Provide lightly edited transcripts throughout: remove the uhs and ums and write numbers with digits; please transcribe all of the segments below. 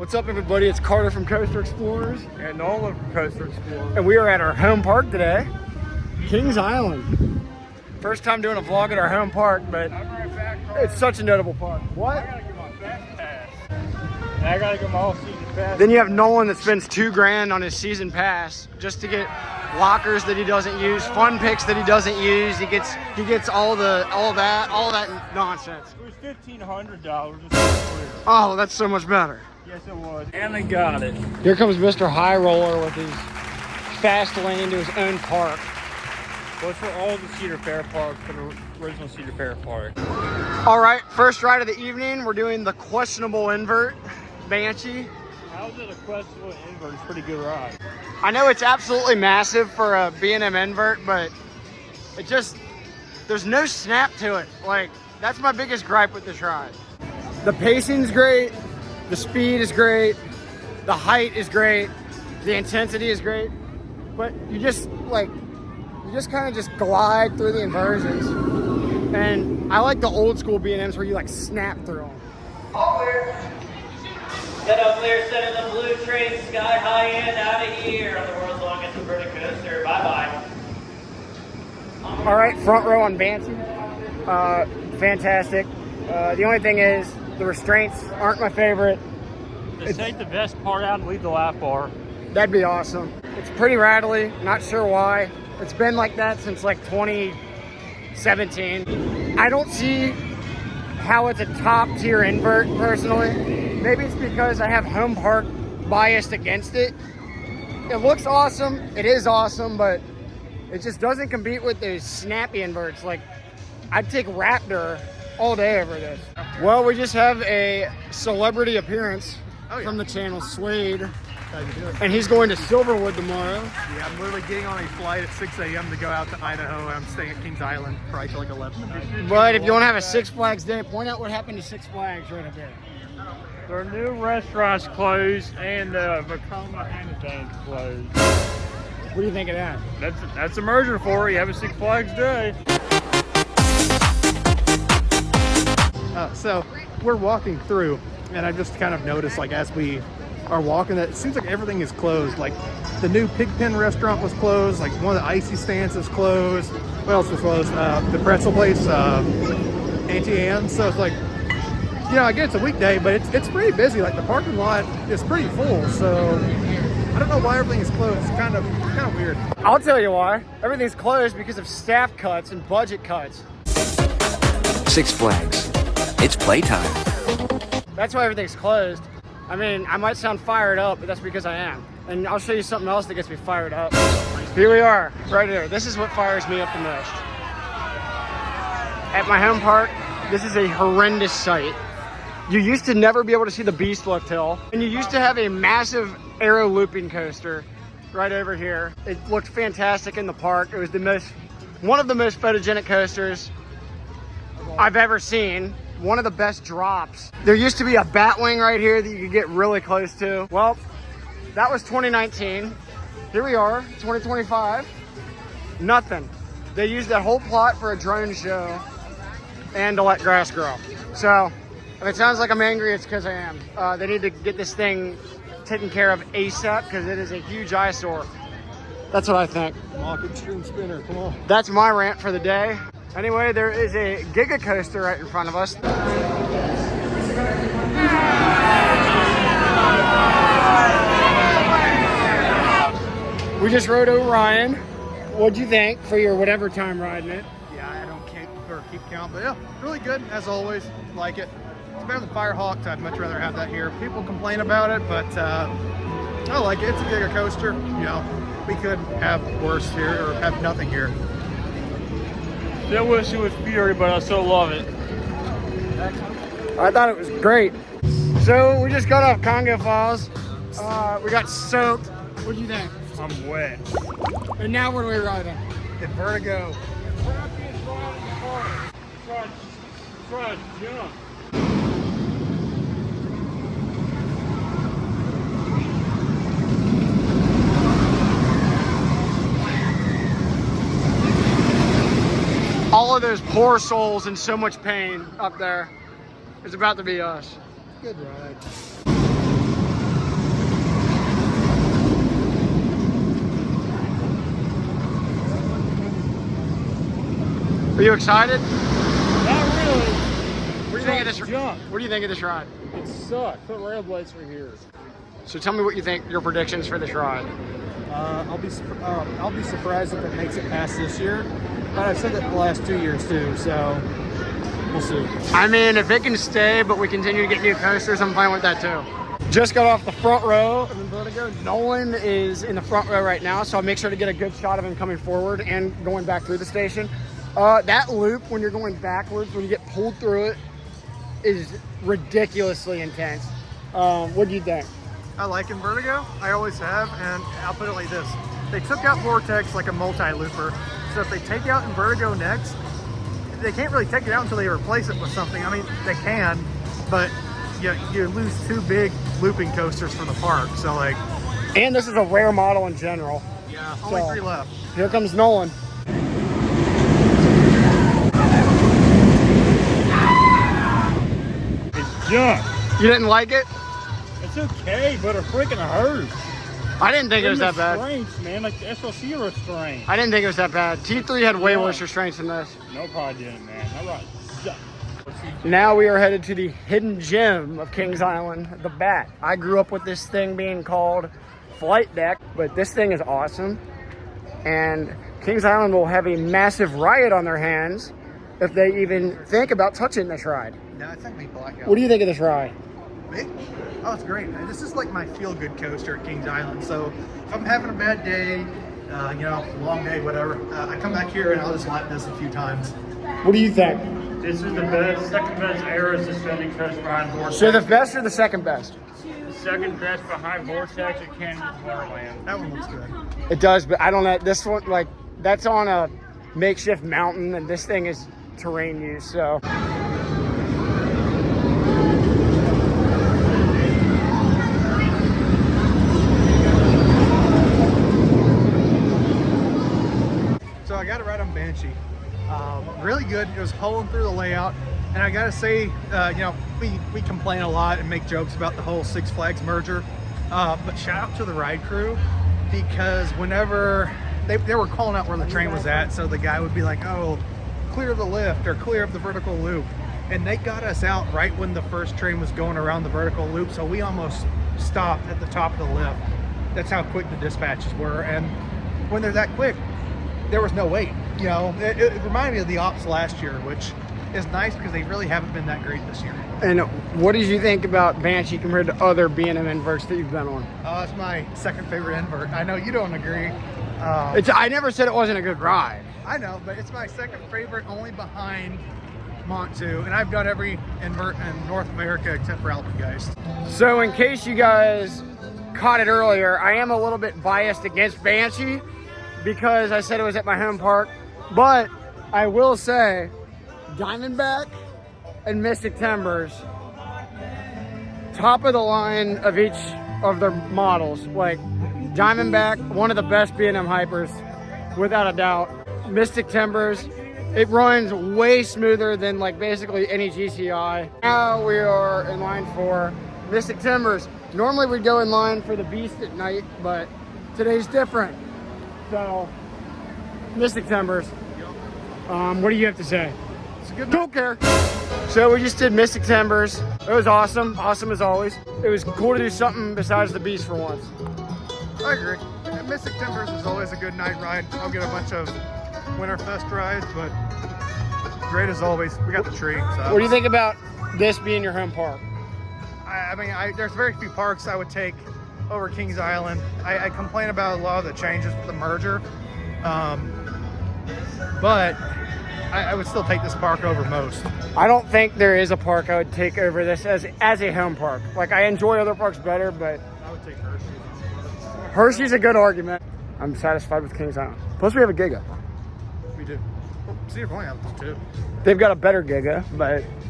What's up, everybody? It's Carter from Coaster Explorers. And Nolan from Coaster Explorers. And we are at our home park today, Kings Island. First time doing a vlog at our home park, but I'm right back. it's such a notable park. What? I gotta get my fast pass. And I gotta get my all-season pass. Then you have Nolan that spends $2,000 on his season pass just to get lockers that he doesn't use, fun picks that he doesn't use. He gets all that nonsense. It was $1,500. Oh, that's so much better. Yes, it was. And they got it. Here comes Mr. High Roller with his fast lane to his own park. Well, it's for all the Cedar Fair parks, for the original Cedar Fair park. All right, first ride of the evening. We're doing the questionable invert, Banshee. How's it a questionable invert? It's a pretty good ride. I know it's absolutely massive for a B&M invert, but it just, there's no snap to it. Like, that's my biggest gripe with this ride. The pacing's great. The speed is great, the height is great, the intensity is great, but you just kind of just glide through the inversions. And I like the old school B&Ms where you like snap through them. All clear. Get up clear, set in the blue train, sky high end, out of here on the world's longest inverted coaster. Bye-bye. All right, front row on Banshee, fantastic. The only thing is, the restraints aren't my favorite. Just take the best part out and leave the lap bar. That'd be awesome. It's pretty rattly, not sure why. It's been like that since like 2017. I don't see how it's a top tier invert personally. Maybe it's because I have home park biased against it. It looks awesome, it is awesome, but it just doesn't compete with those snappy inverts. Like, I'd take Raptor all day over this. Well, we just have a celebrity appearance from the channel, Swade. How you doing? And he's going to Silverwood tomorrow. Yeah, I'm literally getting on a flight at 6 a.m. to go out to Idaho. I'm staying at Kings Island probably till like 11 tonight. But if you want to have a Six Flags day, point out what happened to Six Flags right up there. Their new restaurants closed and the Vekoma Hannatan's closed. What do you think of that? That's a merger for you. Have a Six Flags day. So we're walking through, and I just kind of noticed, like, as we are walking, that it seems like everything is closed. Like, the new Pigpen restaurant was closed. Like, one of the icy stands is closed. What else was closed? The pretzel place, Auntie Anne's. So it's like, you know, I get it's a weekday, but it's pretty busy. Like, the parking lot is pretty full. So I don't know why everything is closed. It's kind of weird. I'll tell you why. Everything's closed because of staff cuts and budget cuts. Six Flags. It's playtime. That's why everything's closed. I mean, I might sound fired up, but that's because I am. And I'll show you something else that gets me fired up. Here we are, right here. This is what fires me up the most. At my home park, this is a horrendous sight. You used to never be able to see the Beast Look Hill, and you used to have a massive aero looping coaster right over here. It looked fantastic in the park. It was one of the most photogenic coasters I've ever seen. One of the best drops. There used to be a Batwing right here that you could get really close to. Well, that was 2019. Here we are, 2025. Nothing. They used that whole plot for a drone show and to let grass grow. So, if it sounds like I'm angry, it's because I am. They need to get this thing taken care of ASAP because it is a huge eyesore. That's what I think. Mock Extreme Spinner, come on. That's my rant for the day. Anyway, there is a Giga Coaster right in front of us. We just rode Orion. What'd you think for your whatever time riding it? Yeah, I don't keep count, but yeah, really good as always. Like it. It's better than Firehawks. I'd much rather have that here. People complain about it, but I like it. It's a Giga Coaster. You know, we could have worse here or have nothing here. I wish it was Fury, but I still love it. I thought it was great. So we just got off Congo Falls. We got soaked. What do you think? I'm wet. And now what are we riding? Get Vertigo. Try to jump. All of those poor souls in so much pain up there is about to be us. Good ride. Are you excited? Not really. What do you think of this? Jump. What do you think of this ride? It sucks. Put rail blades for here. So tell me what you think. Your predictions for this ride. I'll be surprised if it makes it past this year. But I've said that the last 2 years too, so we'll see. I mean, if it can stay, but we continue to get new coasters, I'm fine with that too. Just got off the front row of Vertigo. Nolan is in the front row right now, so I'll make sure to get a good shot of him coming forward and going back through the station. That loop, when you're going backwards, when you get pulled through it, is ridiculously intense. What do you think? I like Vertigo. I always have, and I'll put it like this. They took out Vortex like a multi-looper, so if they take out Vertigo next, they can't really take it out until they replace it with something. I mean, they can, but you lose 2 big looping coasters from the park, so like... And this is a rare model in general. Yeah, only 3 left. Here comes Nolan. It's junk. You didn't like it? It's okay, but it freaking hurts. I didn't think it was that bad. Restraints, man, like the SLC restraint. I didn't think it was that bad. T3 had way worse restraints than this. No probably didn't, man. That ride sucked. Now we are headed to the hidden gem of Kings Island, the Bat. I grew up with this thing being called Flight Deck, but this thing is awesome. And Kings Island will have a massive riot on their hands if they even think about touching this ride. No, it's not me blackout. What do you think of this ride? Me? Oh, it's great, man. This is like my feel-good coaster at Kings Island. So if I'm having a bad day, long day, whatever, I come back here and I'll just lap this a few times. What do you think? This is the best, second best aero suspending coaster behind Vortex. So the best or the second best? The second best behind Vortex at Canyon Wonderland. That one looks good. It does, but I don't know. This one, like, that's on a makeshift mountain, and this thing is terrain use, so. So I got it right on Banshee. Really good. It was holding through the layout. And I gotta say, we complain a lot and make jokes about the whole Six Flags merger. But shout out to the ride crew, because whenever they were calling out where the train was at, so the guy would be like, oh, clear the lift or clear up the vertical loop. And they got us out right when the first train was going around the vertical loop. So we almost stopped at the top of the lift. That's how quick the dispatches were. And when they're that quick, there was no wait. It reminded me of the ops last year, which is nice because they really haven't been that great this year. And what did you think about Banshee compared to other B&M inverts that you've been on? It's my second favorite invert. I know you don't agree. I never said it wasn't a good ride. I know, but it's my second favorite, only behind Mont 2. And I've done every invert in North America except for Alpengeist. So in case you guys caught it earlier, I am a little bit biased against Banshee because I said it was at my home park. But I will say, Diamondback and Mystic Timbers, top of the line of each of their models. Like Diamondback, one of the best B&M hypers, without a doubt. Mystic Timbers, it runs way smoother than like basically any GCI. Now we are in line for Mystic Timbers. Normally we'd go in line for the Beast at night, but today's different. So, Mystic Timbers. What do you have to say? It's a good Don't care. So we just did Mystic Timbers. It was awesome. Awesome as always. It was cool to do something besides the Beast for once. I agree. And Mystic Timbers is always a good night ride. I'll get a bunch of Winterfest rides, but great as always. We got the tree. So. What do you think about this being your home park? I mean, there's very few parks I would take over Kings Island. I complain about a lot of the changes with the merger, but I would still take this park over most. I don't think there is a park I would take over this as a home park. Like, I enjoy other parks better, but I would take Hershey. Hershey's a good argument. I'm satisfied with Kings Island. Plus we have a Giga. We do. Well, Cedar Point has this too. They've got a better Giga,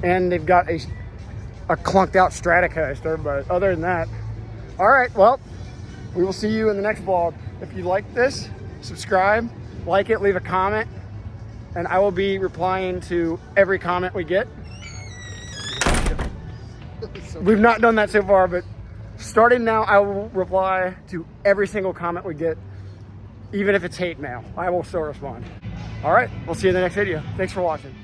and they've got a clunked out Stratocoaster, but other than that. All right, well, we will see you in the next vlog. If you like this, subscribe, like it, leave a comment, and I will be replying to every comment we get. We've not done that so far, but starting now, I will reply to every single comment we get, even if it's hate mail. I will still respond. All right, we'll see you in the next video. Thanks for watching.